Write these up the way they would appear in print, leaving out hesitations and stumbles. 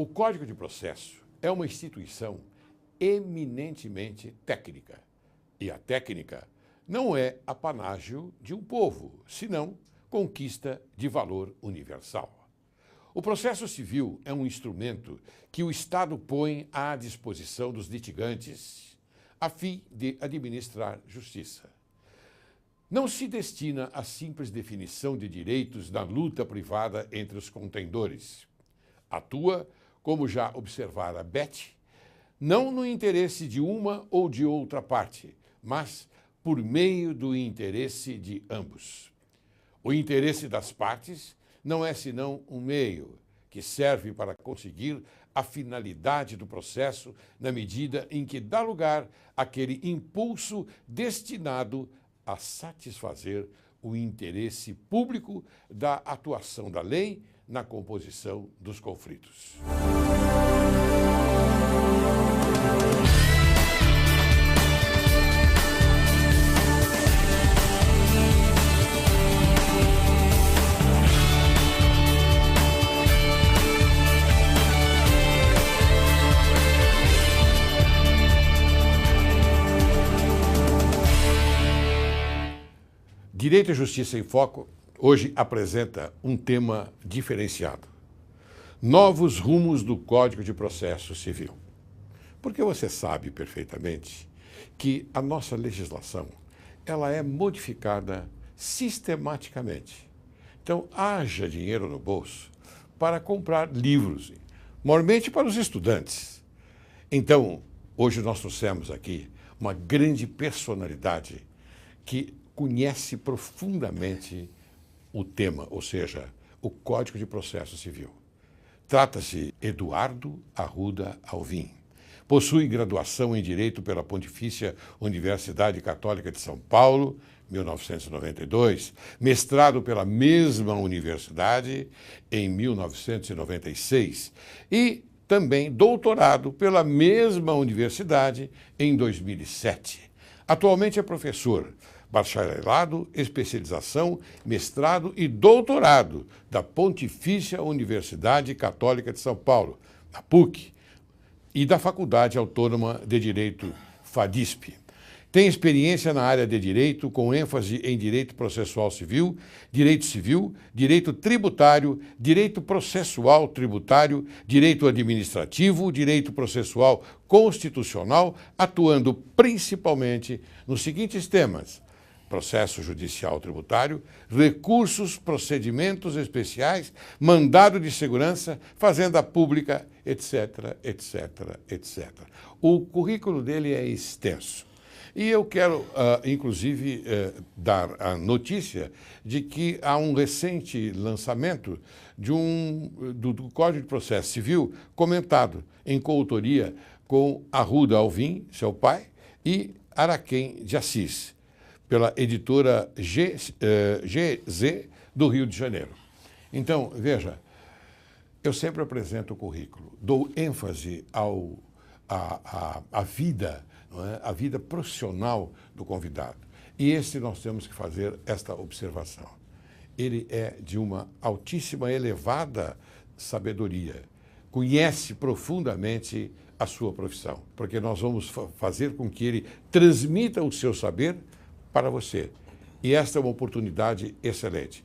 O Código de Processo é uma instituição eminentemente técnica. E a técnica não é apanágio de um povo, senão conquista de valor universal. O processo civil é um instrumento que o Estado põe à disposição dos litigantes a fim de administrar justiça. Não se destina à simples definição de direitos na luta privada entre os contendores. Atua, como já observara Beth, não no interesse de uma ou de outra parte, mas por meio do interesse de ambos. O interesse das partes não é senão um meio que serve para conseguir a finalidade do processo na medida em que dá lugar àquele impulso destinado a satisfazer o interesse público da atuação da lei na composição dos conflitos. Direito e Justiça em Foco hoje apresenta um tema diferenciado. Novos rumos do Código de Processo Civil. Porque você sabe perfeitamente que a nossa legislação ela é modificada sistematicamente. Então, haja dinheiro no bolso para comprar livros, normalmente para os estudantes. Então, hoje nós trouxemos aqui uma grande personalidade que conhece profundamente o tema, ou seja, o Código de Processo Civil. Trata-se Eduardo Arruda Alvim. Possui graduação em Direito pela Pontifícia Universidade Católica de São Paulo, 1992, mestrado pela mesma universidade em 1996 e também doutorado pela mesma universidade em 2007. Atualmente é professor, bacharelado, especialização, mestrado e doutorado da Pontifícia Universidade Católica de São Paulo, a PUC, e da Faculdade Autônoma de Direito, FADISP. Tem experiência na área de direito, com ênfase em direito processual civil, direito tributário, direito processual tributário, direito administrativo, direito processual constitucional, atuando principalmente nos seguintes temas: processo judicial tributário, recursos, procedimentos especiais, mandado de segurança, fazenda pública, etc, etc, etc. O currículo dele é extenso. E eu quero, inclusive, dar a notícia de que há um recente lançamento do Código de Processo Civil comentado em coautoria com Arruda Alvim, seu pai, e Araquém de Assis, pela editora GZ do Rio de Janeiro. Então, veja, eu sempre apresento o currículo, dou ênfase à vida, não é? A vida profissional do convidado. E nós temos que fazer esta observação. Ele é de uma altíssima, elevada sabedoria, conhece profundamente a sua profissão, porque nós vamos fazer com que ele transmita o seu saber para você. E esta é uma oportunidade excelente.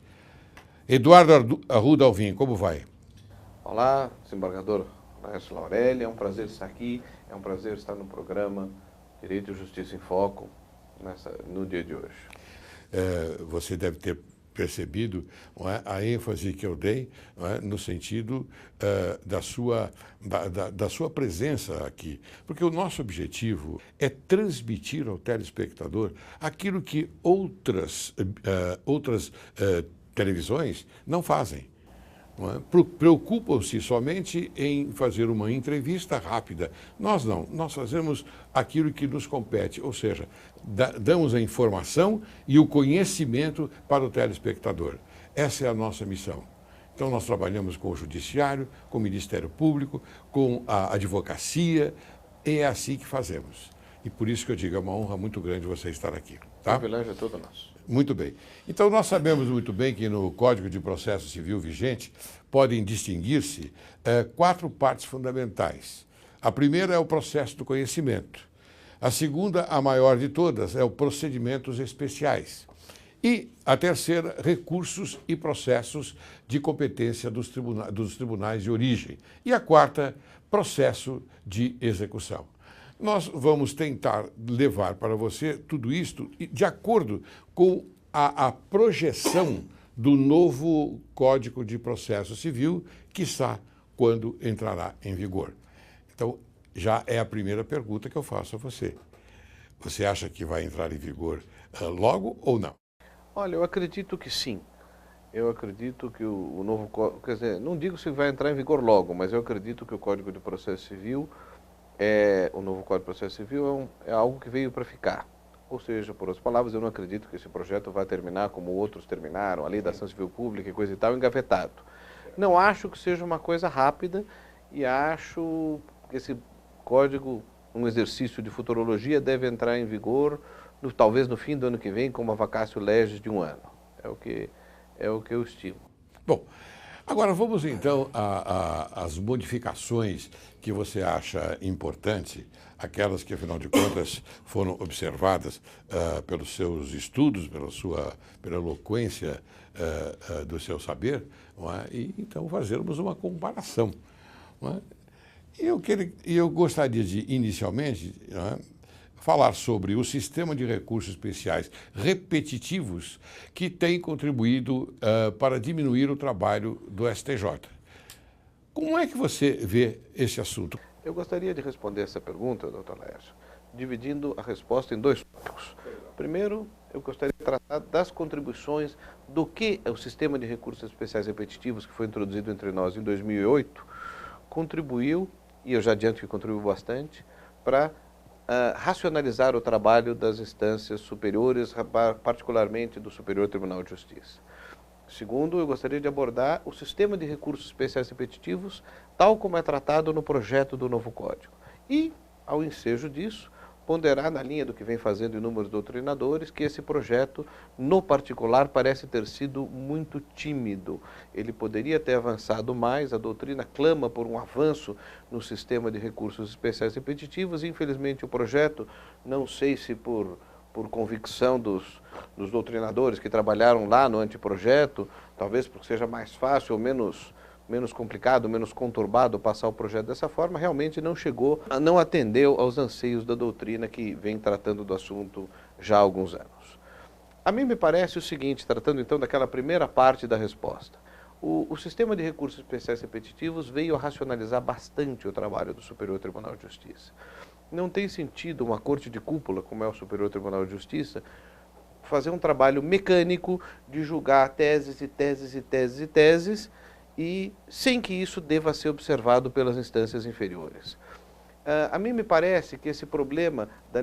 Eduardo Arruda Alvim, como vai? Olá, desembargador Laércio Laurelli, é um prazer estar aqui, é um prazer estar no programa Direito e Justiça em Foco no dia de hoje. Você deve ter percebido, não é, a ênfase que eu dei, não é, no sentido da sua presença aqui. Porque o nosso objetivo é transmitir ao telespectador aquilo que outras televisões não fazem. Não é? Preocupam-se somente em fazer uma entrevista rápida. Nós não, nós fazemos aquilo que nos compete, ou seja, damos a informação e o conhecimento para o telespectador. Essa é a nossa missão. Então nós trabalhamos com o Judiciário, com o Ministério Público, com a advocacia, e é assim que fazemos. E por isso que eu digo, é uma honra muito grande você estar aqui. Tá? O privilégio é todo nosso. Muito bem. Então, nós sabemos muito bem que no Código de Processo Civil vigente podem distinguir-se quatro partes fundamentais. A primeira é o processo do conhecimento. A segunda, a maior de todas, é o procedimentos especiais. E a terceira, recursos e processos de competência dos tribunais de origem. E a quarta, processo de execução. Nós vamos tentar levar para você tudo isto de acordo com a projeção do novo Código de Processo Civil, quiçá quando entrará em vigor. Então, já é a primeira pergunta que eu faço a você. Você acha que vai entrar em vigor logo ou não? Olha, eu acredito que sim. Eu acredito que o novo Código, quer dizer, não digo se vai entrar em vigor logo, mas eu acredito que o Código de Processo Civil, o novo Código de Processo Civil é algo que veio para ficar. Ou seja, por outras palavras, eu não acredito que esse projeto vai terminar como outros terminaram, a Lei da Ação Civil Pública e coisa e tal, engavetado. Não acho que seja uma coisa rápida e acho que esse código, um exercício de futurologia, deve entrar em vigor talvez no fim do ano que vem, com uma vacatio legis de 1 ano. É o que eu estimo. Bom, agora vamos então às modificações que você acha importante, aquelas que, afinal de contas, foram observadas pelos seus estudos, pela eloquência do seu saber, não é? E então fazermos uma comparação. Não é? E eu gostaria de, inicialmente, não é, falar sobre o sistema de recursos especiais repetitivos que tem contribuído para diminuir o trabalho do STJ. Como é que você vê esse assunto? Eu gostaria de responder essa pergunta, doutor Laércio, dividindo a resposta em 2 tópicos. Primeiro, eu gostaria de tratar das contribuições do que o sistema de recursos especiais repetitivos, que foi introduzido entre nós em 2008, contribuiu, e eu já adianto que contribuiu bastante, para racionalizar o trabalho das instâncias superiores, particularmente do Superior Tribunal de Justiça. Segundo, eu gostaria de abordar o sistema de recursos especiais repetitivos, tal como é tratado no projeto do novo Código. E, ao ensejo disso, ponderar na linha do que vem fazendo inúmeros doutrinadores, que esse projeto, no particular, parece ter sido muito tímido. Ele poderia ter avançado mais, a doutrina clama por um avanço no sistema de recursos especiais repetitivos, e, infelizmente, o projeto, não sei se por convicção dos doutrinadores que trabalharam lá no anteprojeto, talvez porque seja mais fácil ou menos complicado, menos conturbado passar o projeto dessa forma, realmente não atendeu aos anseios da doutrina que vem tratando do assunto já há alguns anos. A mim me parece o seguinte, tratando então daquela primeira parte da resposta. O sistema de recursos especiais repetitivos veio a racionalizar bastante o trabalho do Superior Tribunal de Justiça. Não tem sentido uma corte de cúpula, como é o Superior Tribunal de Justiça, fazer um trabalho mecânico de julgar teses e teses e teses e teses, e sem que isso deva ser observado pelas instâncias inferiores. A mim me parece que esse problema da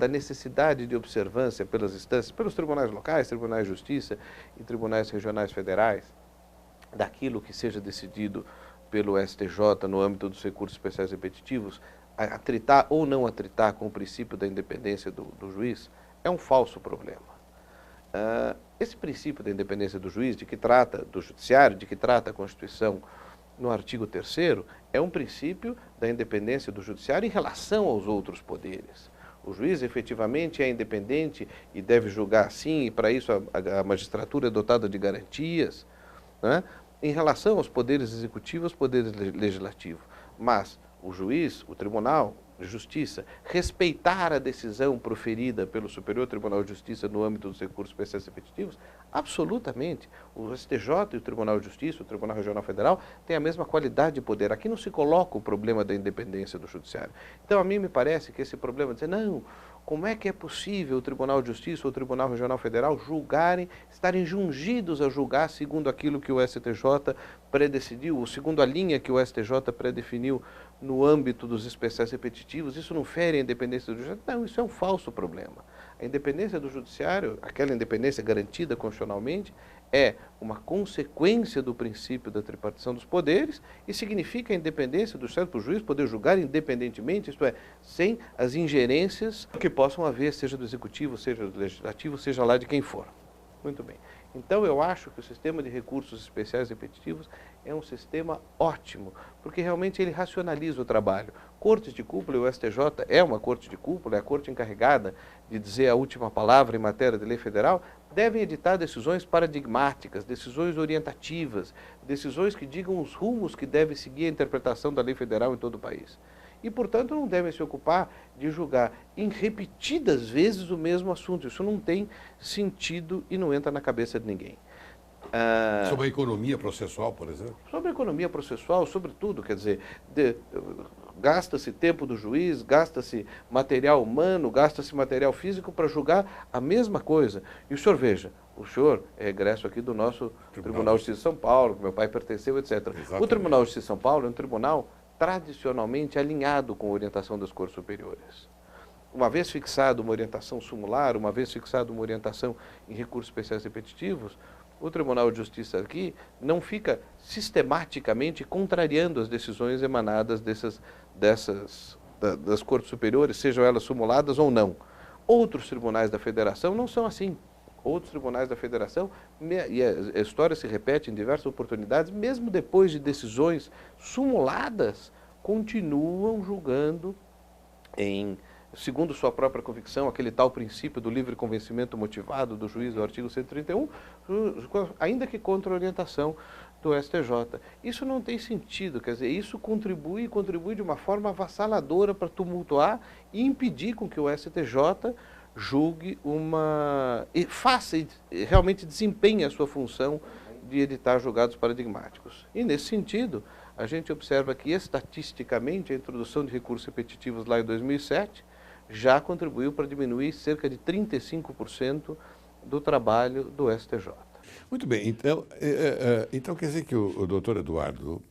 necessidade de observância pelas instâncias, pelos tribunais locais, tribunais de justiça e tribunais regionais federais, daquilo que seja decidido pelo STJ no âmbito dos recursos especiais repetitivos, atritar ou não atritar com o princípio da independência do juiz, é um falso problema. Esse princípio da independência do juiz, de que trata do judiciário, de que trata a Constituição no artigo 3º, é um princípio da independência do judiciário em relação aos outros poderes. O juiz efetivamente é independente e deve julgar sim, e para isso a magistratura é dotada de garantias, né, em relação aos poderes executivos, poderes legislativos. Mas o juiz, o tribunal de justiça, respeitar a decisão proferida pelo Superior Tribunal de Justiça no âmbito dos recursos especiais repetitivos, absolutamente. O STJ e o Tribunal de Justiça, o Tribunal Regional Federal, têm a mesma qualidade de poder. Aqui não se coloca o problema da independência do judiciário. Então, a mim me parece que esse problema de dizer, não, como é que é possível o Tribunal de Justiça ou o Tribunal Regional Federal estarem jungidos a julgar segundo aquilo que o STJ predecidiu, ou segundo a linha que o STJ predefiniu no âmbito dos especiais repetitivos, isso não fere a independência do judiciário? Não, isso é um falso problema. A independência do judiciário, aquela independência garantida constitucionalmente, é uma consequência do princípio da tripartição dos poderes e significa a independência do chefe do juiz poder julgar independentemente, isto é, sem as ingerências que possam haver, seja do executivo, seja do legislativo, seja lá de quem for. Muito bem. Então eu acho que o sistema de recursos especiais repetitivos é um sistema ótimo, porque realmente ele racionaliza o trabalho. Cortes de cúpula, e o STJ é uma corte de cúpula, é a corte encarregada de dizer a última palavra em matéria de lei federal, devem editar decisões paradigmáticas, decisões orientativas, decisões que digam os rumos que deve seguir a interpretação da lei federal em todo o país. E, portanto, não devem se ocupar de julgar em repetidas vezes o mesmo assunto. Isso não tem sentido e não entra na cabeça de ninguém. Sobre a economia processual, por exemplo? Sobre a economia processual, sobre tudo, quer dizer, gasta-se tempo do juiz, gasta-se material humano, gasta-se material físico para julgar a mesma coisa. E o senhor veja, o senhor é egresso aqui do nosso Tribunal de Justiça de São Paulo, que meu pai pertenceu, etc. Exatamente. O Tribunal de Justiça de São Paulo é um tribunal tradicionalmente alinhado com a orientação das Cortes Superiores. Uma vez fixada uma orientação sumular, uma vez fixada uma orientação em recursos especiais repetitivos, o Tribunal de Justiça aqui não fica sistematicamente contrariando as decisões emanadas das Cortes Superiores, sejam elas sumuladas ou não. Outros tribunais da Federação não são assim. Outros tribunais da Federação, e a história se repete em diversas oportunidades, mesmo depois de decisões sumuladas, continuam julgando segundo sua própria convicção, aquele tal princípio do livre convencimento motivado do juiz do artigo 131, ainda que contra a orientação do STJ. Isso não tem sentido, quer dizer, isso contribui de uma forma avassaladora para tumultuar e impedir com que o STJ julgue e faça e realmente desempenhe a sua função de editar julgados paradigmáticos. E nesse sentido, a gente observa que estatisticamente a introdução de recursos repetitivos lá em 2007 já contribuiu para diminuir cerca de 35% do trabalho do STJ. Muito bem, então quer dizer que o doutor Eduardo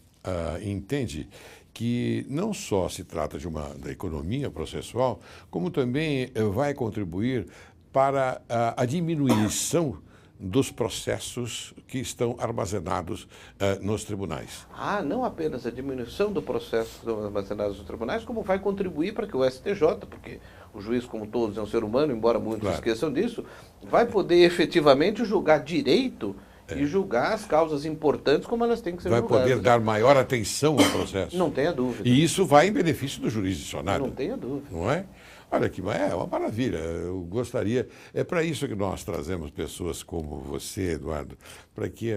entende que não só se trata da economia processual, como também vai contribuir para a diminuição dos processos que estão armazenados nos tribunais. Não apenas a diminuição do processo que estão armazenados nos tribunais, como vai contribuir para que o STJ, porque o juiz, como todos, é um ser humano, embora muitos esqueçam disso, vai poder efetivamente julgar direito e julgar as causas importantes como elas têm que ser julgadas. Vai poder dar maior atenção ao processo. Não tenha dúvida. E isso vai em benefício do jurisdicionado. Não tenha dúvida. Não é? Olha que é uma maravilha. Eu gostaria. É para isso que nós trazemos pessoas como você, Eduardo, para que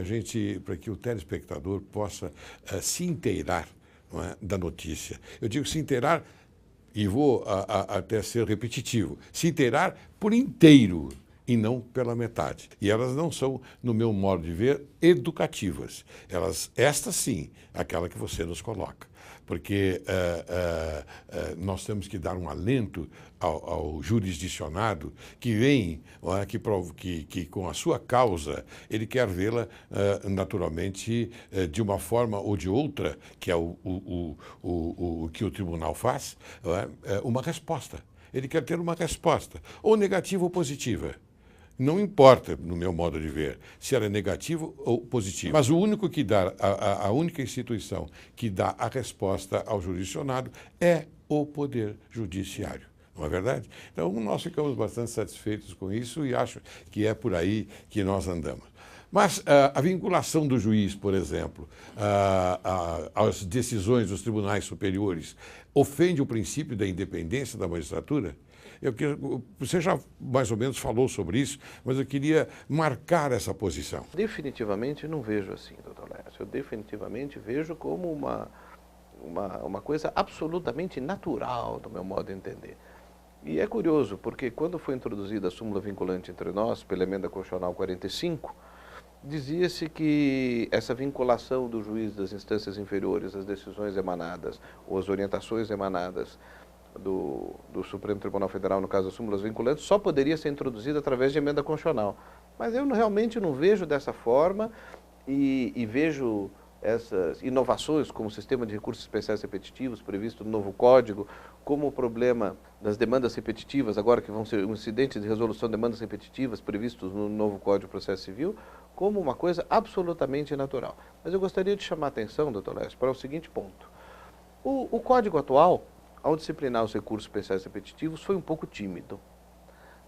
o telespectador possa se inteirar, não é, da notícia. Eu digo se inteirar, e vou até ser repetitivo, se inteirar por inteiro e não pela metade. E elas não são, no meu modo de ver, educativas. Esta sim, aquela que você nos coloca. Porque nós temos que dar um alento ao jurisdicionado que vem, que com a sua causa, ele quer vê-la naturalmente de uma forma ou de outra, que é o que o tribunal faz, uma resposta. Ele quer ter uma resposta, ou negativa ou positiva. Não importa, no meu modo de ver, se ela é negativa ou positiva. Mas o único que dá, a única instituição que dá a resposta ao jurisdicionado é o Poder Judiciário. Não é verdade? Então, nós ficamos bastante satisfeitos com isso e acho que é por aí que nós andamos. Mas a vinculação do juiz, por exemplo, às decisões dos tribunais superiores, ofende o princípio da independência da magistratura? Você já mais ou menos falou sobre isso, mas eu queria marcar essa posição. Definitivamente não vejo assim, doutor Laércio. Eu definitivamente vejo como uma coisa absolutamente natural, do meu modo de entender. E é curioso, porque quando foi introduzida a súmula vinculante entre nós, pela emenda constitucional 45, dizia-se que essa vinculação do juiz das instâncias inferiores às decisões emanadas, ou às orientações emanadas do Supremo Tribunal Federal, no caso das súmulas vinculantes, só poderia ser introduzida através de emenda constitucional. Mas eu realmente não vejo dessa forma e vejo essas inovações como o sistema de recursos especiais repetitivos previsto no novo Código, como o problema das demandas repetitivas, agora que vão ser um incidente de resolução de demandas repetitivas previstos no novo Código de Processo Civil, como uma coisa absolutamente natural. Mas eu gostaria de chamar a atenção, doutor Lécio, para o seguinte ponto. O Código atual, ao disciplinar os recursos especiais repetitivos, foi um pouco tímido,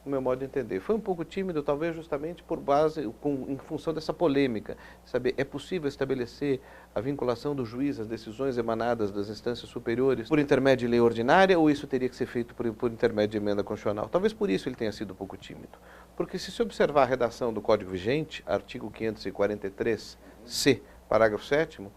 no meu modo de entender. Foi um pouco tímido, talvez justamente por base, em função dessa polêmica. Saber, é possível estabelecer a vinculação do juiz às decisões emanadas das instâncias superiores por intermédio de lei ordinária ou isso teria que ser feito por intermédio de emenda constitucional? Talvez por isso ele tenha sido um pouco tímido. Porque se observar a redação do Código vigente, artigo 543-C, parágrafo 7º,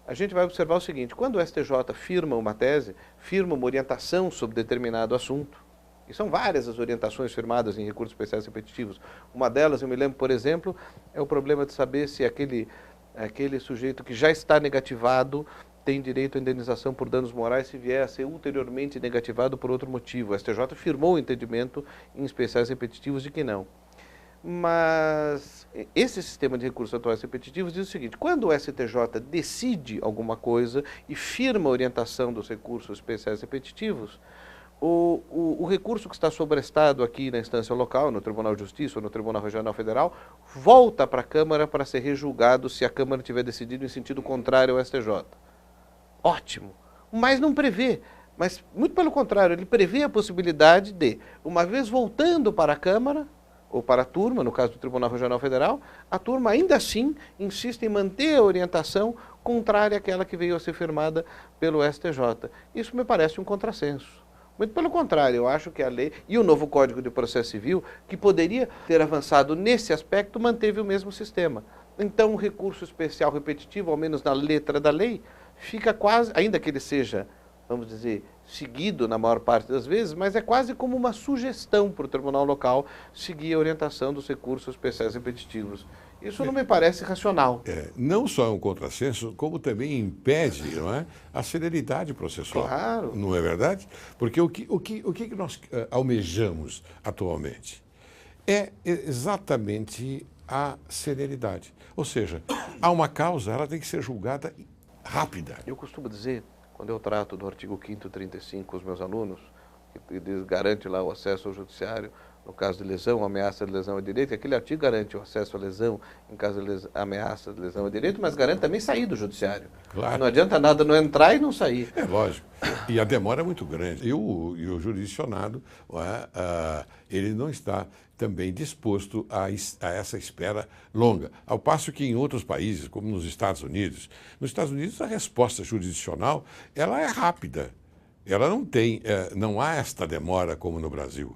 a gente vai observar o seguinte: quando o STJ firma uma tese, firma uma orientação sobre determinado assunto, e são várias as orientações firmadas em recursos especiais repetitivos. Uma delas, eu me lembro, por exemplo, é o problema de saber se aquele sujeito que já está negativado tem direito à indenização por danos morais se vier a ser ulteriormente negativado por outro motivo. O STJ firmou o entendimento em especiais repetitivos de que não. Mas esse sistema de recursos atuais repetitivos diz o seguinte: quando o STJ decide alguma coisa e firma a orientação dos recursos especiais repetitivos, o recurso que está sobrestado aqui na instância local, no Tribunal de Justiça ou no Tribunal Regional Federal, volta para a Câmara para ser rejulgado se a Câmara tiver decidido em sentido contrário ao STJ. Ótimo, mas não prevê. Mas, muito pelo contrário, ele prevê a possibilidade de, uma vez voltando para a Câmara, ou para a turma, no caso do Tribunal Regional Federal, a turma ainda assim insiste em manter a orientação contrária àquela que veio a ser firmada pelo STJ. Isso me parece um contrassenso. Muito pelo contrário, eu acho que a lei e o novo Código de Processo Civil, que poderia ter avançado nesse aspecto, manteve o mesmo sistema. Então, o recurso especial repetitivo, ao menos na letra da lei, fica quase, ainda que ele seja, vamos dizer, seguido na maior parte das vezes, mas é quase como uma sugestão para o tribunal local seguir a orientação dos recursos especiais repetitivos. Isso não me parece racional. Não só é um contrassenso, como também impede, não é, a celeridade processual. Claro. Não é verdade? Porque o que nós almejamos atualmente é exatamente a celeridade. Ou seja, há uma causa, ela tem que ser julgada rápida. Eu costumo dizer, quando eu trato do artigo 5º 35 com os meus alunos, que garante lá o acesso ao judiciário, no caso de lesão, ameaça de lesão ao direito, aquele artigo garante o acesso à lesão em caso de ameaça de lesão ao direito, mas garante também sair do judiciário. Claro. Não adianta nada não entrar e não sair. É lógico. E a demora é muito grande. E o jurisdicionado, ele não está também disposto a essa espera longa. Ao passo que em outros países, como nos Estados Unidos, a resposta jurisdicional ela é rápida. Ela não há esta demora como no Brasil.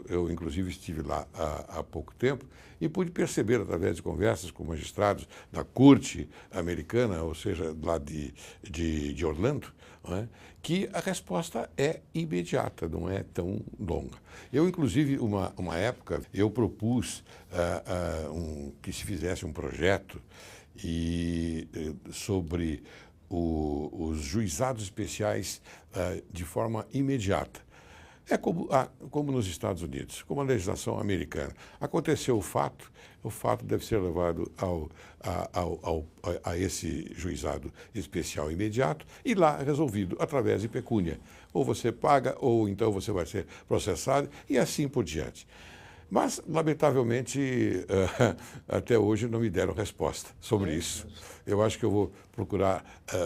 Eu, inclusive, estive lá há pouco tempo e pude perceber, através de conversas com magistrados da corte americana, ou seja, lá de Orlando, não é, que a resposta é imediata, não é tão longa. Eu, inclusive, uma época, eu propus que se fizesse um projeto sobre os juizados especiais de forma imediata. É como nos Estados Unidos, como a legislação americana. Aconteceu o fato deve ser levado a esse juizado especial imediato e lá resolvido através de pecúnia. Ou você paga, ou então você vai ser processado e assim por diante. Mas, lamentavelmente, até hoje não me deram resposta sobre isso. Eu acho que eu vou procurar,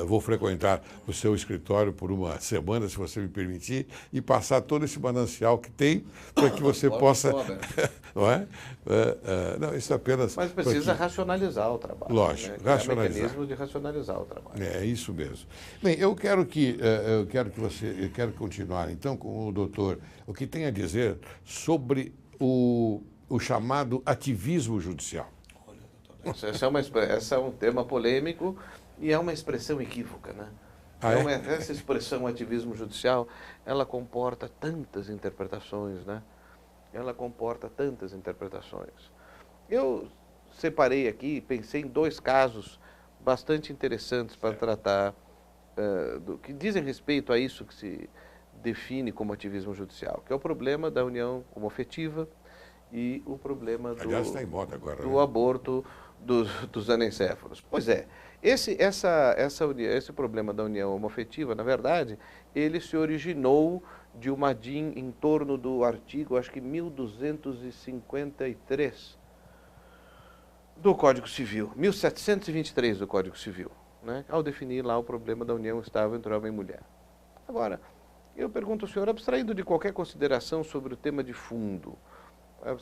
vou frequentar o seu escritório por uma semana, se você me permitir, e passar todo esse manancial que tem para que você possa... Não é? Não, isso apenas... Mas precisa racionalizar o trabalho. Lógico, né? racionalizar. É um mecanismo de racionalizar o trabalho. É isso mesmo. Bem, eu quero continuar, então, com o doutor, o que tem a dizer sobre o chamado ativismo judicial. Essa é um tema polêmico e é uma expressão equívoca, né? Essa expressão ativismo judicial, ela comporta tantas interpretações, né? Ela comporta tantas interpretações. Eu separei aqui, pensei em dois casos bastante interessantes para tratar, que dizem respeito a isso que se define como ativismo judicial, que é o problema da união homoafetiva e o problema Aliás, está em moda agora, do aborto dos anencéfalos. Pois é, esse problema da união homoafetiva, na verdade, ele se originou de uma DIN em torno do artigo, acho que 1253, do Código Civil, 1723 do Código Civil, né, ao definir lá o problema da união estável entre homem e mulher. Agora, eu pergunto ao senhor, abstraindo de qualquer consideração sobre o tema de fundo, a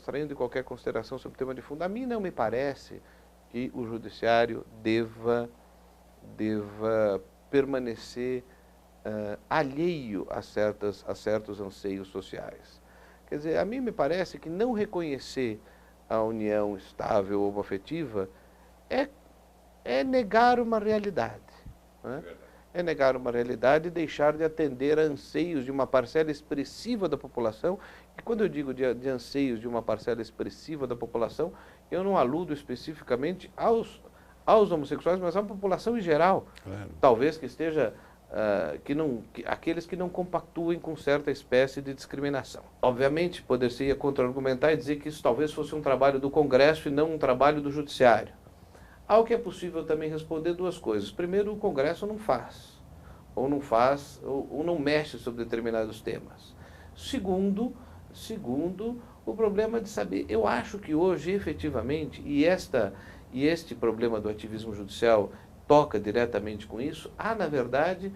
mim não me parece que o judiciário deva permanecer alheio a certos anseios sociais. Quer dizer, a mim me parece que não reconhecer a união estável ou homoafetiva é negar uma realidade. Né? É negar uma realidade e deixar de atender a anseios de uma parcela expressiva da população. E quando eu digo de anseios de uma parcela expressiva da população, eu não aludo especificamente aos homossexuais, mas à população em geral. Claro. Talvez que esteja... aqueles que não compactuem com certa espécie de discriminação. Obviamente, poder-se-ia contra-argumentar e dizer que isso talvez fosse um trabalho do Congresso e não um trabalho do Judiciário. Ao que é possível também responder duas coisas. Primeiro, o Congresso não faz, ou não mexe sobre determinados temas. Segundo, o problema de saber. Eu acho que hoje, efetivamente, e este problema do ativismo judicial toca diretamente com isso, na verdade,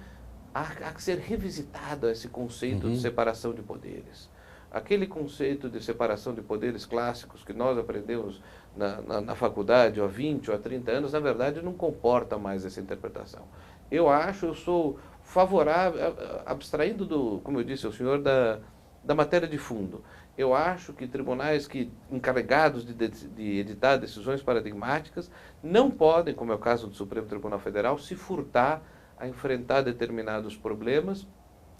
há que ser revisitado esse conceito de separação de poderes. Aquele conceito de separação de poderes clássicos que nós aprendemos na faculdade há 20 ou há 30 anos, na verdade, não comporta mais essa interpretação. Eu sou favorável, abstraindo como eu disse ao senhor, da matéria de fundo. Eu acho que tribunais encarregados de editar decisões paradigmáticas não podem, como é o caso do Supremo Tribunal Federal, se furtar a enfrentar determinados problemas,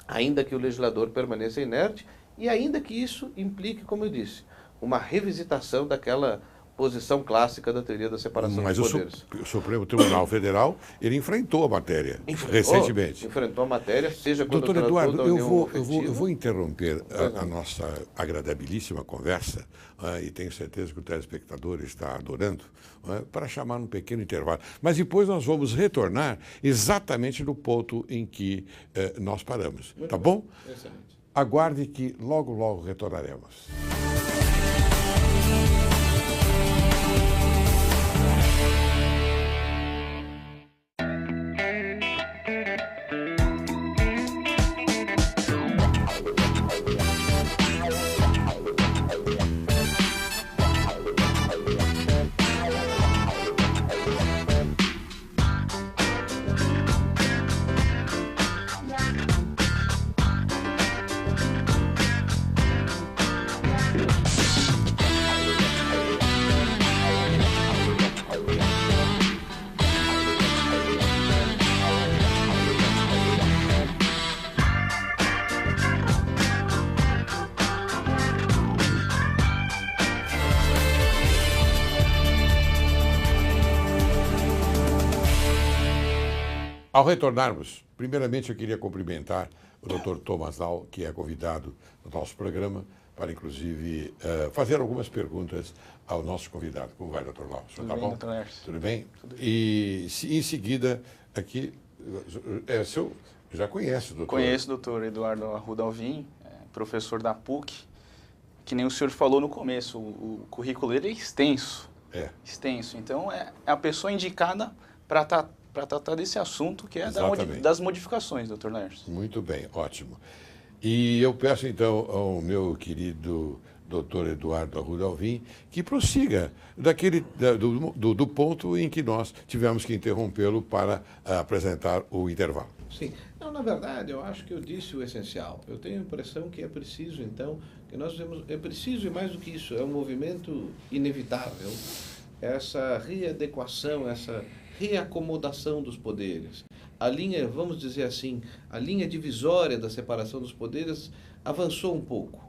ainda que o legislador permaneça inerte e ainda que isso implique, como eu disse, uma revisitação daquela posição clássica da teoria da separação dos poderes. Mas o Supremo Tribunal Federal, ele enfrentou a matéria recentemente. Enfrentou a matéria, seja quando Doutor Eduardo, eu vou interromper a nossa agradabilíssima conversa, e tenho certeza que o telespectador está adorando, para chamar um pequeno intervalo. Mas depois nós vamos retornar exatamente no ponto em que nós paramos. Muito tá bom? Excelente. Aguarde que logo, logo retornaremos. Ao retornarmos, primeiramente eu queria cumprimentar o Dr. Thomas Nau, que é convidado no nosso programa, para inclusive fazer algumas perguntas ao nosso convidado. Como vai, Dr. Nau? Tudo bem, bom? Dr. Laércio? Tudo bem? E em seguida, aqui, o já conhece o doutor? Conheço o Dr. Eduardo Arruda Alvim, professor da PUC, que nem o senhor falou no começo, o currículo dele é extenso. Extenso. Então, é a pessoa indicada para tratar desse assunto, que é das modificações, Dr. Laércio. Muito bem, ótimo. E eu peço, então, ao meu querido Dr. Eduardo Arruda Alvim que prossiga do ponto em que nós tivemos que interrompê-lo para apresentar o intervalo. Sim. Não, na verdade, eu acho que eu disse o essencial. Eu tenho a impressão que é preciso, então, que nós temos... É preciso, e mais do que isso, é um movimento inevitável, essa readequação, essa reacomodação dos poderes. A linha, vamos dizer assim, a linha divisória da separação dos poderes avançou um pouco.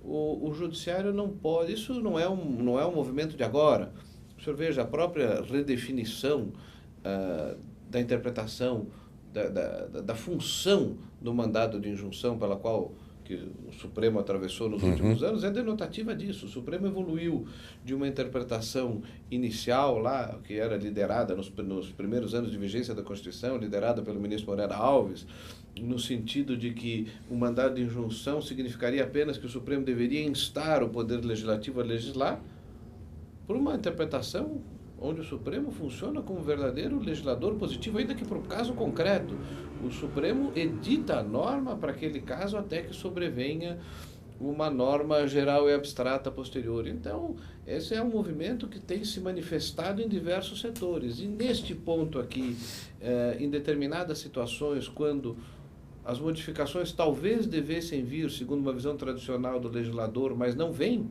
O judiciário não pode, isso não é um movimento de agora. O senhor veja, a própria redefinição da interpretação da função do mandado de injunção pela qual que o Supremo atravessou nos últimos anos é denotativa disso. O Supremo evoluiu de uma interpretação inicial lá, que era liderada nos primeiros anos de vigência da Constituição, liderada pelo ministro Moreira Alves, no sentido de que o mandado de injunção significaria apenas que o Supremo deveria instar o Poder Legislativo a legislar, por uma interpretação onde o Supremo funciona como verdadeiro legislador positivo, ainda que para o caso concreto. O Supremo edita a norma para aquele caso até que sobrevenha uma norma geral e abstrata posterior. Então, esse é um movimento que tem se manifestado em diversos setores. E neste ponto aqui, em determinadas situações, quando as modificações talvez devessem vir, segundo uma visão tradicional do legislador, mas não vêm,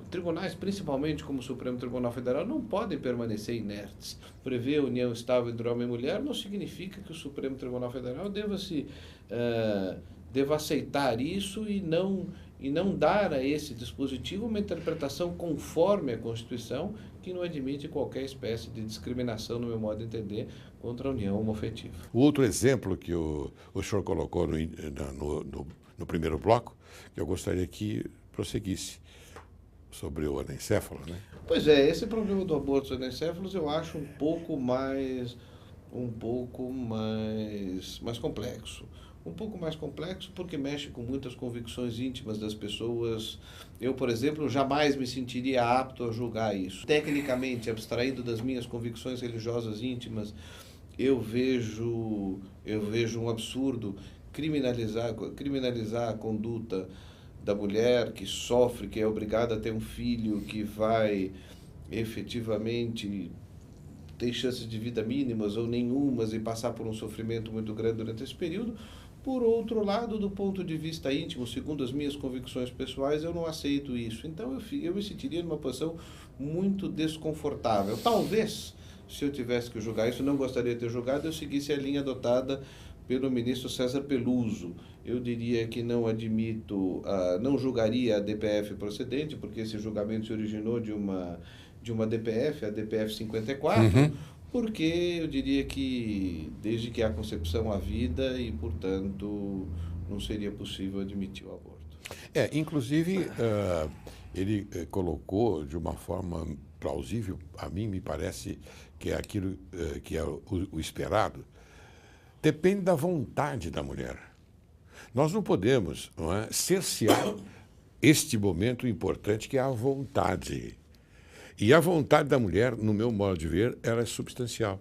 tribunais, principalmente como o Supremo Tribunal Federal, não podem permanecer inertes. Prever a união estável entre homem e mulher não significa que o Supremo Tribunal Federal deva aceitar isso e não dar a esse dispositivo uma interpretação conforme a Constituição, que não admite qualquer espécie de discriminação, no meu modo de entender, contra a união homoafetiva. O outro exemplo que o senhor colocou no primeiro bloco, que eu gostaria que prosseguisse, sobre o anencéfalo, né? Pois é, esse problema do aborto dos anencéfalos eu acho um pouco mais complexo. Um pouco mais complexo porque mexe com muitas convicções íntimas das pessoas. Eu, por exemplo, jamais me sentiria apto a julgar isso. Tecnicamente, abstraindo das minhas convicções religiosas íntimas, eu vejo um absurdo criminalizar a conduta da mulher que sofre, que é obrigada a ter um filho, que vai efetivamente ter chances de vida mínimas ou nenhumas e passar por um sofrimento muito grande durante esse período. Por outro lado, do ponto de vista íntimo, segundo as minhas convicções pessoais, eu não aceito isso. Então eu me sentiria numa posição muito desconfortável. Talvez, se eu tivesse que julgar isso, não gostaria de ter julgado, eu seguisse a linha adotada pelo ministro César Peluso. Eu diria que não julgaria a DPF procedente, porque esse julgamento se originou de uma DPF, a DPF 54, porque eu diria que desde que há concepção há vida e, portanto, não seria possível admitir o aborto. Inclusive, ele colocou de uma forma plausível, a mim me parece que é aquilo que é o esperado. Depende da vontade da mulher. Nós não podemos cercear este momento importante que é a vontade. E a vontade da mulher, no meu modo de ver, ela é substancial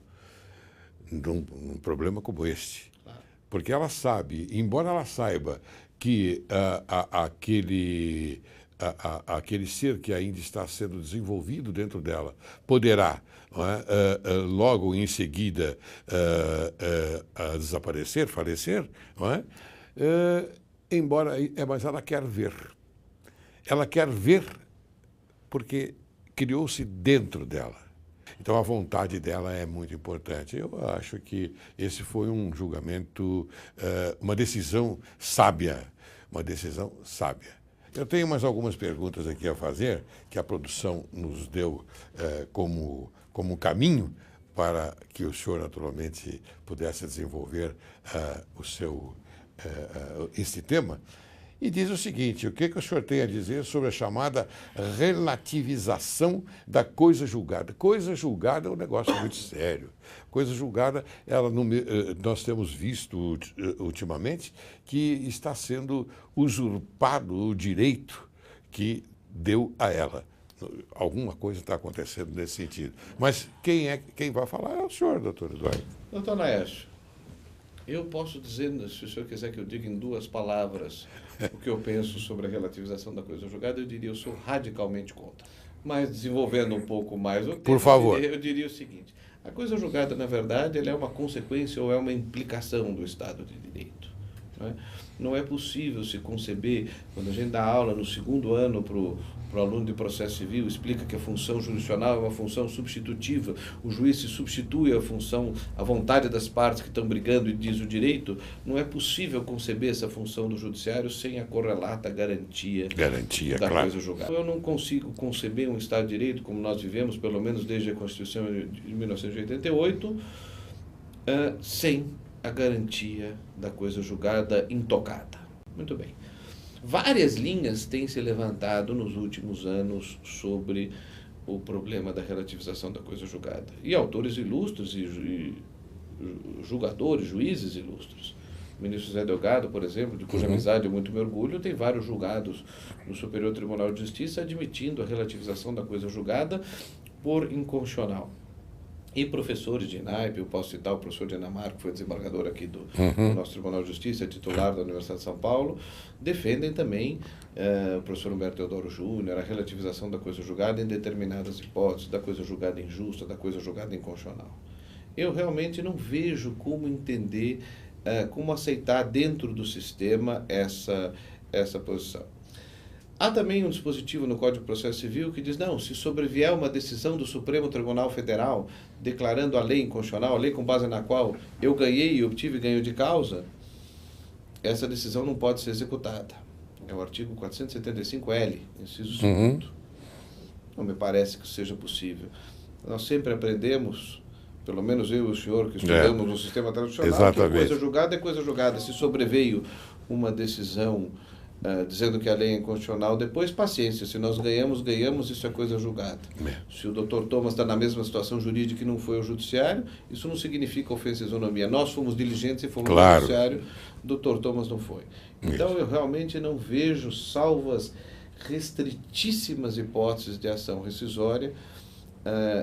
num problema como este. Porque ela sabe, embora ela saiba que aquele ser que ainda está sendo desenvolvido dentro dela poderá, logo em seguida, desaparecer, falecer, mas ela quer ver. Ela quer ver porque criou-se dentro dela. Então, a vontade dela é muito importante. Eu acho que esse foi um julgamento, uma decisão sábia. Uma decisão sábia. Eu tenho mais algumas perguntas aqui a fazer, que a produção nos deu como caminho para que o senhor, naturalmente, pudesse desenvolver esse tema. E diz o seguinte: o que o senhor tem a dizer sobre a chamada relativização da coisa julgada? Coisa julgada é um negócio muito sério. Coisa julgada, nós temos visto ultimamente que está sendo usurpado o direito que deu a ela. Alguma coisa está acontecendo nesse sentido. Mas quem vai falar é o senhor, doutor Eduardo. Doutor Laércio, eu posso dizer, se o senhor quiser que eu diga em 2 palavras o que eu penso sobre a relativização da coisa julgada, eu diria eu sou radicalmente contra. Mas desenvolvendo um pouco mais o tema, por favor, eu diria o seguinte: a coisa julgada, na verdade, ela é uma consequência ou é uma implicação do Estado de Direito. Não é possível se conceber, quando a gente dá aula no 2º ano para o aluno de processo civil, explica que a função jurisdicional é uma função substitutiva, o juiz se substitui à vontade das partes que estão brigando e diz o direito. Não é possível conceber essa função do judiciário sem a correlata garantia da coisa julgada. Eu não consigo conceber um Estado de Direito como nós vivemos, pelo menos desde a Constituição de 1988, sem a garantia da coisa julgada intocada. Muito bem. Várias linhas têm se levantado nos últimos anos sobre o problema da relativização da coisa julgada. E autores ilustres e julgadores, juízes ilustres. O ministro Zé Delgado, por exemplo, de cuja amizade eu muito me orgulho, tem vários julgados no Superior Tribunal de Justiça admitindo a relativização da coisa julgada por inconstitucional. E professores de naipe, eu posso citar o professor Dinamarco, que foi desembargador aqui do nosso Tribunal de Justiça, titular da Universidade de São Paulo, defendem também, o professor Humberto Teodoro Júnior, a relativização da coisa julgada em determinadas hipóteses, da coisa julgada injusta, da coisa julgada inconstitucional. Eu realmente não vejo como entender, como aceitar dentro do sistema essa posição. Há também um dispositivo no Código de Processo Civil que diz, não, se sobrevier uma decisão do Supremo Tribunal Federal declarando a lei inconstitucional, a lei com base na qual eu ganhei e obtive ganho de causa, essa decisão não pode ser executada. É o artigo 475L, inciso 2º. Não me parece que seja possível. Nós sempre aprendemos, pelo menos eu e o senhor que estudamos no sistema tradicional, que coisa julgada é coisa julgada. Se sobreveio uma decisão dizendo que a lei é inconstitucional, depois paciência, se nós ganhamos, isso é coisa julgada. Se o doutor Thomas está na mesma situação jurídica que não foi o judiciário, isso não significa ofensa à isonomia. Nós fomos diligentes e fomos ao judiciário, o doutor Thomas não foi. Então eu realmente não vejo, salvo as restritíssimas hipóteses de ação rescisória,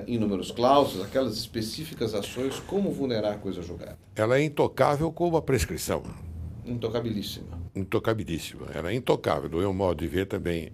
inúmeros clausos, aquelas específicas ações, como vulnerar a coisa julgada. Ela é intocável como a prescrição. Intocabilíssima. Intocabilíssima. Ela é intocável. Do meu modo de ver também.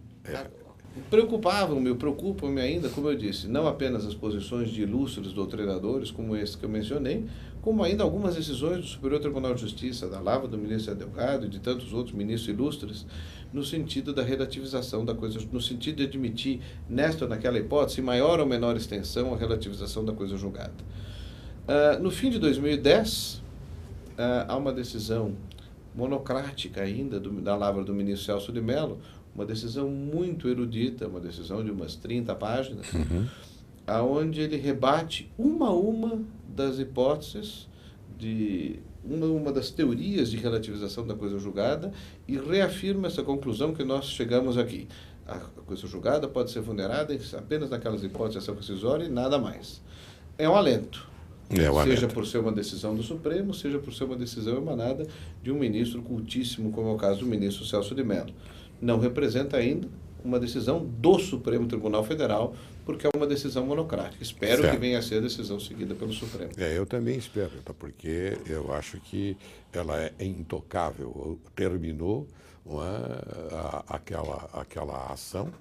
Preocupam-me ainda, como eu disse, não apenas as posições de ilustres doutrinadores, como esse que eu mencionei, como ainda algumas decisões do Superior Tribunal de Justiça, da Lava, do ministro Delgado e de tantos outros ministros ilustres, no sentido da relativização da coisa, no sentido de admitir, nesta ou naquela hipótese, em maior ou menor extensão, a relativização da coisa julgada. No fim de 2010, há uma decisão monocrática ainda da Lavra do ministro Celso de Mello, uma decisão muito erudita, uma decisão de umas 30 páginas, aonde ele rebate uma a uma das hipóteses, uma das teorias de relativização da coisa julgada e reafirma essa conclusão que nós chegamos aqui. A coisa julgada pode ser vulnerada apenas naquelas hipóteses de ação rescisória e nada mais. É um alento. Seja por ser uma decisão do Supremo, seja por ser uma decisão emanada de um ministro cultíssimo, como é o caso do ministro Celso de Mello. Não representa ainda uma decisão do Supremo Tribunal Federal, porque é uma decisão monocrática. Espero que venha a ser a decisão seguida pelo Supremo. Eu também espero, porque eu acho que ela é intocável. Terminou aquela ação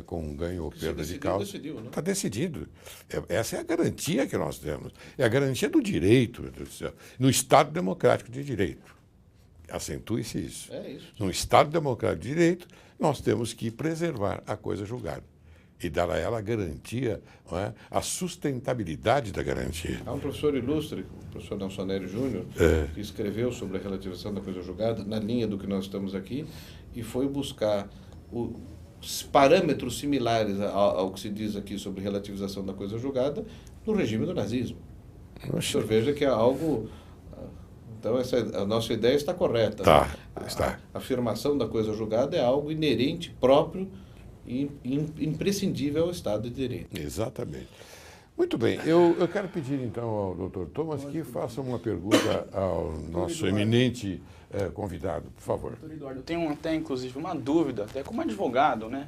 com um ganho ou perda de causa. Está decidido. Essa é a garantia que nós temos. É a garantia do direito, no Estado democrático de direito. Acentue-se isso. No Estado democrático de direito, nós temos que preservar a coisa julgada e dar a ela a garantia, a sustentabilidade da garantia. Há um professor ilustre, o professor Nelson Nery Júnior, que escreveu sobre a relativização da coisa julgada, na linha do que nós estamos aqui, e foi buscar os parâmetros similares ao que se diz aqui sobre relativização da coisa julgada no regime do nazismo. O senhor veja que é algo... Então, a nossa ideia está correta. Está. A afirmação da coisa julgada é algo inerente, próprio e imprescindível ao Estado de Direito. Exatamente. Muito bem. Eu quero pedir, então, ao doutor Thomas que faça uma pergunta ao nosso eminente convidado, por favor. Doutor Eduardo, eu tenho até, inclusive, uma dúvida, até como advogado, né?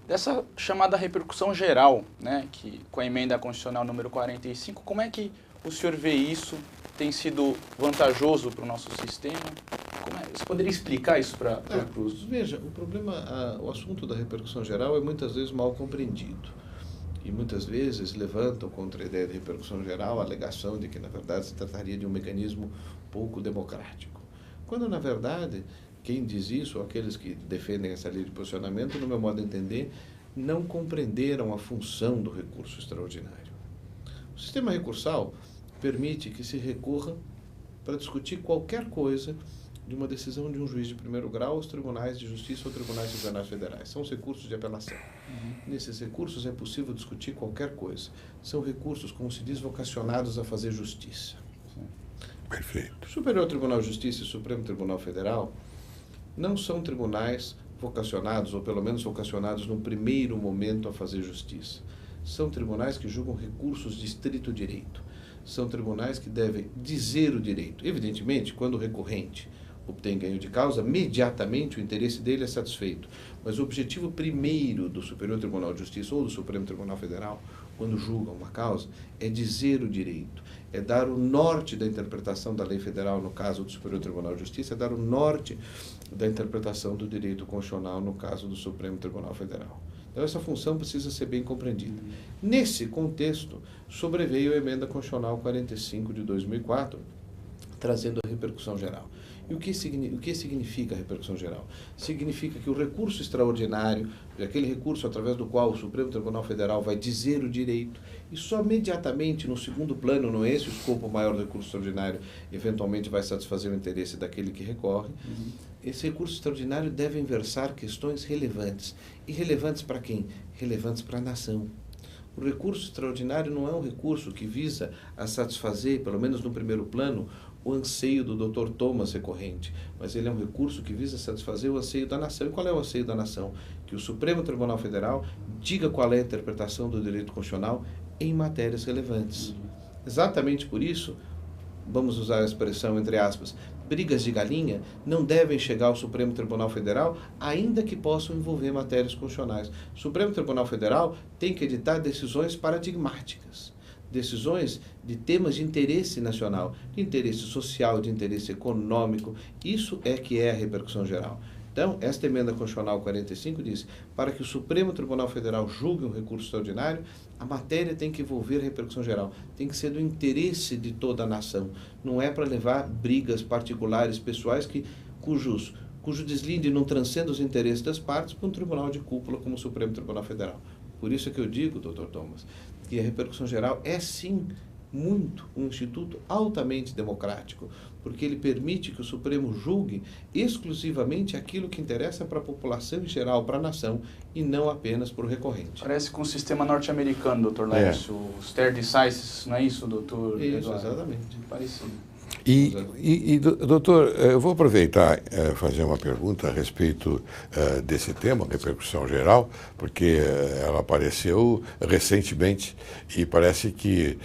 Dessa chamada repercussão geral, né? Que, com a emenda constitucional número 45, como é que o senhor vê isso? Tem sido vantajoso para o nosso sistema? Você poderia explicar isso para os... Veja, o problema, o assunto da repercussão geral é muitas vezes mal compreendido. E muitas vezes levantam contra a ideia de repercussão geral a alegação de que, na verdade, se trataria de um mecanismo pouco democrático. Quando, na verdade, quem diz isso, aqueles que defendem essa linha de posicionamento, no meu modo de entender, não compreenderam a função do recurso extraordinário. O sistema recursal permite que se recorra para discutir qualquer coisa de uma decisão de um juiz de primeiro grau aos tribunais de justiça ou tribunais regionais federais. São os recursos de apelação. Nesses recursos é possível discutir qualquer coisa. São recursos, como se diz, vocacionados a fazer justiça. Perfeito. O Superior Tribunal de Justiça e o Supremo Tribunal Federal não são tribunais vocacionados, ou pelo menos vocacionados no primeiro momento a fazer justiça. São tribunais que julgam recursos de estrito direito. são tribunais que devem dizer o direito. Evidentemente, quando o recorrente obtém ganho de causa, imediatamente o interesse dele é satisfeito. Mas o objetivo primeiro do Superior Tribunal de Justiça ou do Supremo Tribunal Federal, quando julga uma causa, é dizer o direito, é dar o norte da interpretação da lei federal, no caso do Superior Tribunal de Justiça, é dar o norte da interpretação do direito constitucional, no caso do Supremo Tribunal Federal. Então, essa função precisa ser bem compreendida. Nesse contexto, sobreveio a Emenda Constitucional 45 de 2004, trazendo a repercussão geral. E o que significa a repercussão geral? Significa que o recurso extraordinário, aquele recurso através do qual o Supremo Tribunal Federal vai dizer o direito, e só imediatamente no segundo plano, não é esse o escopo maior do recurso extraordinário, eventualmente vai satisfazer o interesse daquele que recorre, esse recurso extraordinário deve versar questões relevantes. E relevantes para quem? Relevantes para a nação. O recurso extraordinário não é um recurso que visa a satisfazer, pelo menos no primeiro plano, o anseio do Dr. Thomas recorrente, mas ele é um recurso que visa satisfazer o anseio da nação. E qual é o anseio da nação? Que o Supremo Tribunal Federal diga qual é a interpretação do direito constitucional em matérias relevantes. Exatamente por isso, vamos usar a expressão entre aspas, brigas de galinha não devem chegar ao Supremo Tribunal Federal, ainda que possam envolver matérias constitucionais. O Supremo Tribunal Federal tem que editar decisões paradigmáticas, decisões de temas de interesse nacional, de interesse social, de interesse econômico. Isso é que é a repercussão geral. Então, esta Emenda Constitucional 45 diz, para que o Supremo Tribunal Federal julgue um recurso extraordinário, a matéria tem que envolver repercussão geral, tem que ser do interesse de toda a nação. Não é para levar brigas particulares, pessoais, cujo deslinde não transcenda os interesses das partes para um tribunal de cúpula como o Supremo Tribunal Federal. Por isso é que eu digo, Dr. Thomas, que a repercussão geral é sim muito um instituto altamente democrático, porque ele permite que o Supremo julgue exclusivamente aquilo que interessa para a população em geral, para a nação, e não apenas para o recorrente. Parece com o sistema norte-americano, doutor Laércio, o stare decisis, não é isso, doutor? Isso, exatamente. Parecido. Doutor, eu vou aproveitar e fazer uma pergunta a respeito desse tema, repercussão geral, porque ela apareceu recentemente e parece que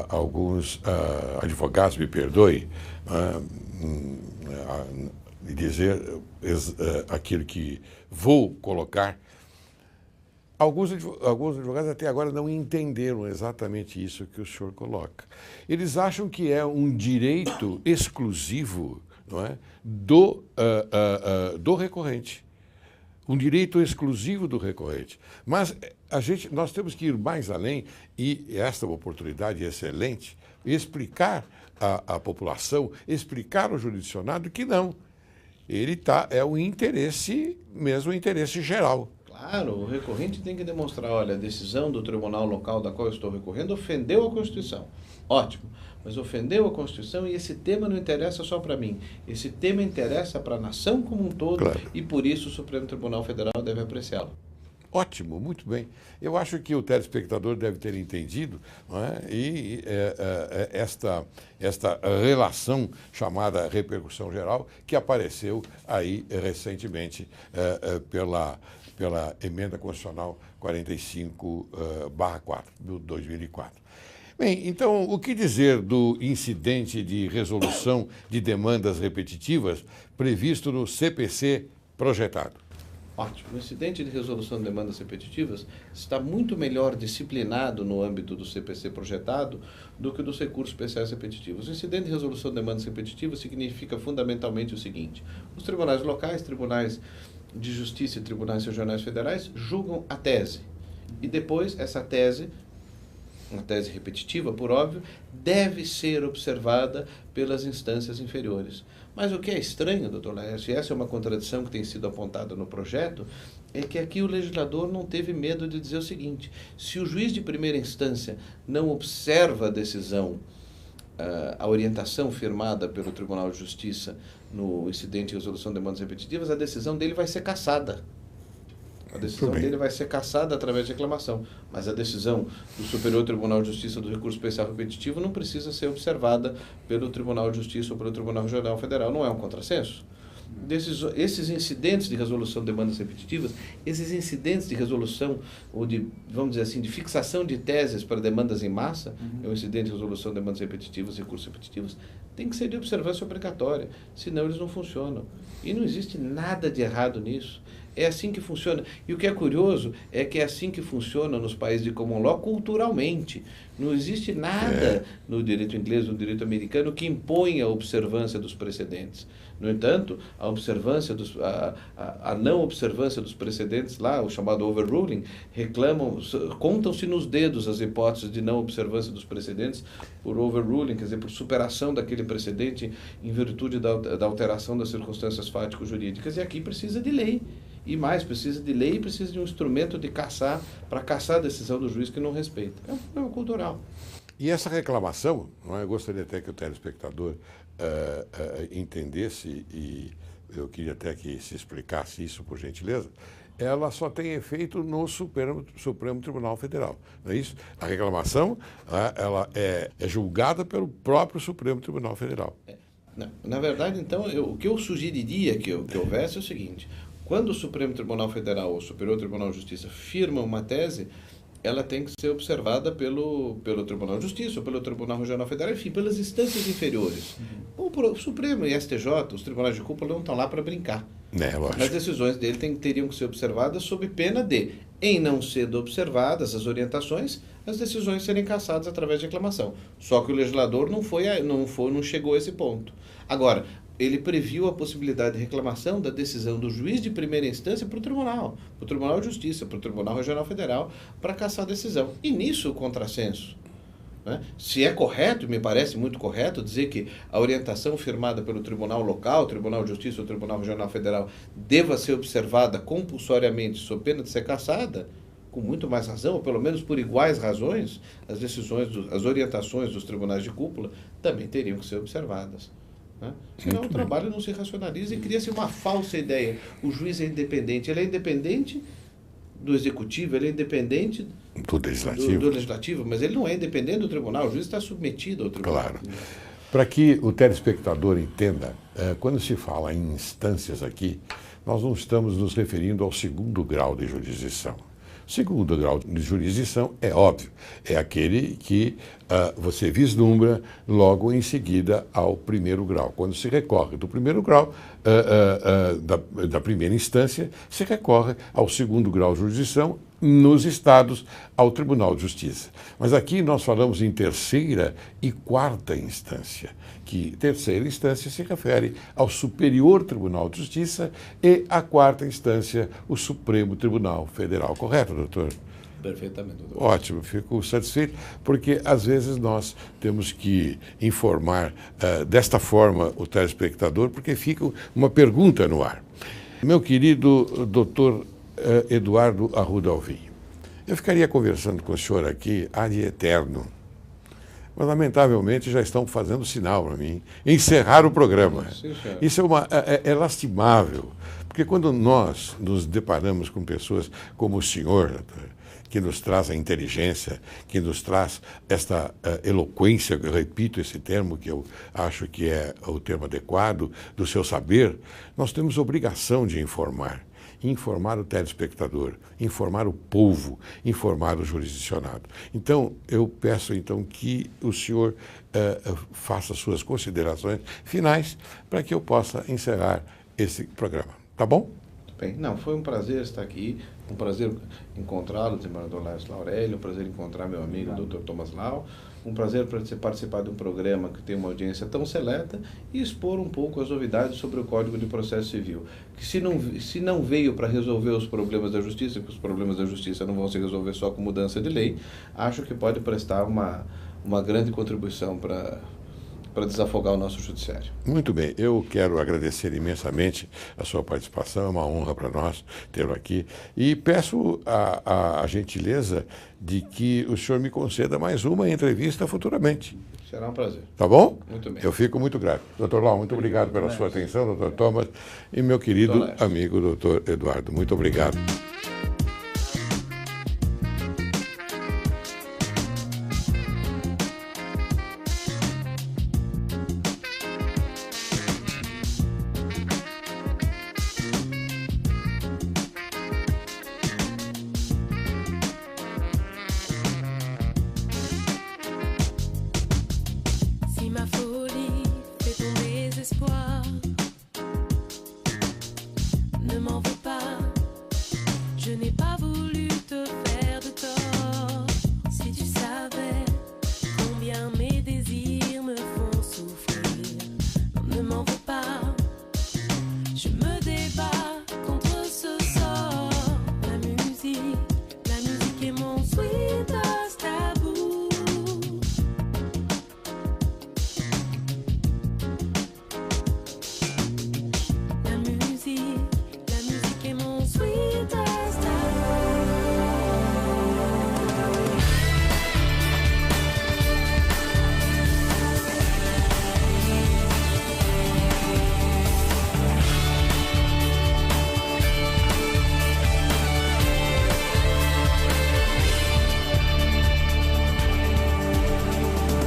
alguns advogados, me perdoem, dizer aquilo que vou colocar. Alguns advogados até agora não entenderam exatamente isso que o senhor coloca. Eles acham que é um direito exclusivo, não é, do recorrente. Um direito exclusivo do recorrente. Mas nós temos que ir mais além, e esta é uma oportunidade excelente, explicar à população, explicar ao jurisdicionado que não. Ele é o interesse, mesmo o interesse geral. Claro, o recorrente tem que demonstrar, olha, a decisão do tribunal local da qual eu estou recorrendo ofendeu a Constituição. Ótimo, mas ofendeu a Constituição e esse tema não interessa só para mim. Esse tema interessa para a nação como um todo, claro. E por isso o Supremo Tribunal Federal deve apreciá-lo. Ótimo, muito bem. Eu acho que o telespectador deve ter entendido, não é? E esta relação chamada repercussão geral que apareceu aí recentemente pela Emenda Constitucional 45/4 de 2004. Bem, então, o que dizer do incidente de resolução de demandas repetitivas previsto no CPC projetado? Ótimo. O incidente de resolução de demandas repetitivas está muito melhor disciplinado no âmbito do CPC projetado do que dos recursos especiais repetitivos. O incidente de resolução de demandas repetitivas significa fundamentalmente o seguinte: os tribunais locais, tribunais de justiça e tribunais regionais federais julgam a tese. E depois essa tese, uma tese repetitiva, por óbvio, deve ser observada pelas instâncias inferiores. Mas o que é estranho, doutor Laércio, e essa é uma contradição que tem sido apontada no projeto, é que aqui o legislador não teve medo de dizer o seguinte: se o juiz de primeira instância não observa a decisão, a orientação firmada pelo Tribunal de Justiça no incidente de resolução de demandas repetitivas, a decisão dele vai ser cassada. A decisão dele vai ser cassada através de reclamação, mas a decisão do Superior Tribunal de Justiça do recurso especial repetitivo não precisa ser observada pelo Tribunal de Justiça ou pelo Tribunal Regional Federal. Não é um contrassenso? esses incidentes de resolução de demandas repetitivas, esses incidentes de resolução, ou de, vamos dizer assim, de fixação de teses para demandas em massa, é um incidente de resolução de demandas repetitivas, recursos repetitivos, tem que ser de observância obrigatória, senão eles não funcionam. E não existe nada de errado nisso. É assim que funciona. E o que é curioso é que é assim que funciona nos países de common law culturalmente. Não existe nada no direito inglês, no direito americano, que impõe a observância dos precedentes. No entanto, a observância a não observância dos precedentes lá, o chamado overruling, contam-se nos dedos as hipóteses de não observância dos precedentes por overruling, quer dizer, por superação daquele precedente em virtude da alteração das circunstâncias fático-jurídicas. E aqui precisa de lei. E mais, precisa de lei e precisa de um instrumento para caçar a decisão do juiz que não respeita. É um problema cultural. E essa reclamação, não é? Eu gostaria até que o telespectador entendesse, e eu queria até que se explicasse isso, por gentileza, ela só tem efeito no Supremo Tribunal Federal, não é isso? A reclamação, ela é julgada pelo próprio Supremo Tribunal Federal. Na verdade, então, o que eu sugeriria que houvesse é o seguinte: quando o Supremo Tribunal Federal ou o Superior Tribunal de Justiça firma uma tese, ela tem que ser observada pelo Tribunal de Justiça, ou pelo Tribunal Regional Federal, enfim, pelas instâncias inferiores. O Supremo e STJ, os tribunais de cúpula, não estão lá para brincar. Lógico. As decisões dele teriam que ser observadas sob pena de, em não sendo observadas as orientações, as decisões serem cassadas através de reclamação. Só que o legislador não chegou a esse ponto. Agora, ele previu a possibilidade de reclamação da decisão do juiz de primeira instância para o Tribunal de Justiça, para o Tribunal Regional Federal, para cassar a decisão. E nisso o contrassenso. Né? Se é correto, me parece muito correto, dizer que a orientação firmada pelo Tribunal Local, Tribunal de Justiça ou Tribunal Regional Federal deva ser observada compulsoriamente sob pena de ser cassada, com muito mais razão, ou pelo menos por iguais razões, as orientações dos tribunais de cúpula também teriam que ser observadas. Senão o trabalho não se racionaliza e cria-se uma falsa ideia. O juiz é independente. Ele é independente do executivo, ele é independente do legislativo, mas ele não é independente do tribunal. O juiz está submetido ao tribunal. Claro. Para que o telespectador entenda, quando se fala em instâncias aqui, nós não estamos nos referindo ao segundo grau de jurisdição. O segundo grau de jurisdição é óbvio, é aquele que você vislumbra logo em seguida ao primeiro grau. Quando se recorre do primeiro grau, da primeira instância, se recorre ao segundo grau de jurisdição nos estados ao Tribunal de Justiça. Mas aqui nós falamos em terceira e quarta instância, que terceira instância se refere ao Superior Tribunal de Justiça e a quarta instância, o Supremo Tribunal Federal. Correto, doutor? Perfeitamente, doutor. Ótimo, fico satisfeito, porque às vezes nós temos que informar desta forma o telespectador, porque fica uma pergunta no ar. Meu querido doutor Eduardo Arruda Alvim, eu ficaria conversando com o senhor aqui ad eterno, mas lamentavelmente já estão fazendo sinal para mim encerrar o programa. Sim, isso é lastimável, porque quando nós nos deparamos com pessoas como o senhor, doutor, que nos traz a inteligência, que nos traz esta eloquência, eu repito esse termo que eu acho que é o termo adequado, do seu saber, nós temos obrigação de informar o telespectador, informar o povo, informar o jurisdicionado. Então, eu peço que o senhor faça suas considerações finais para que eu possa encerrar esse programa. Tá bom? Bem, não, foi um prazer estar aqui, um prazer encontrá-lo, desembargador Laércio Laurélio, um prazer encontrar meu amigo, Dr. Thomas Lau, um prazer participar de um programa que tem uma audiência tão seleta e expor um pouco as novidades sobre o Código de Processo Civil, que se não veio para resolver os problemas da justiça, que os problemas da justiça não vão se resolver só com mudança de lei, acho que pode prestar uma grande contribuição para desafogar o nosso judiciário. Muito bem, eu quero agradecer imensamente a sua participação, é uma honra para nós tê-lo aqui e peço a gentileza de que o senhor me conceda mais uma entrevista futuramente. Será um prazer. Tá bom? Muito bem. Eu fico muito grato. Doutor Lau, muito obrigado pela sua atenção, doutor Thomas, e meu querido amigo doutor Eduardo, muito obrigado.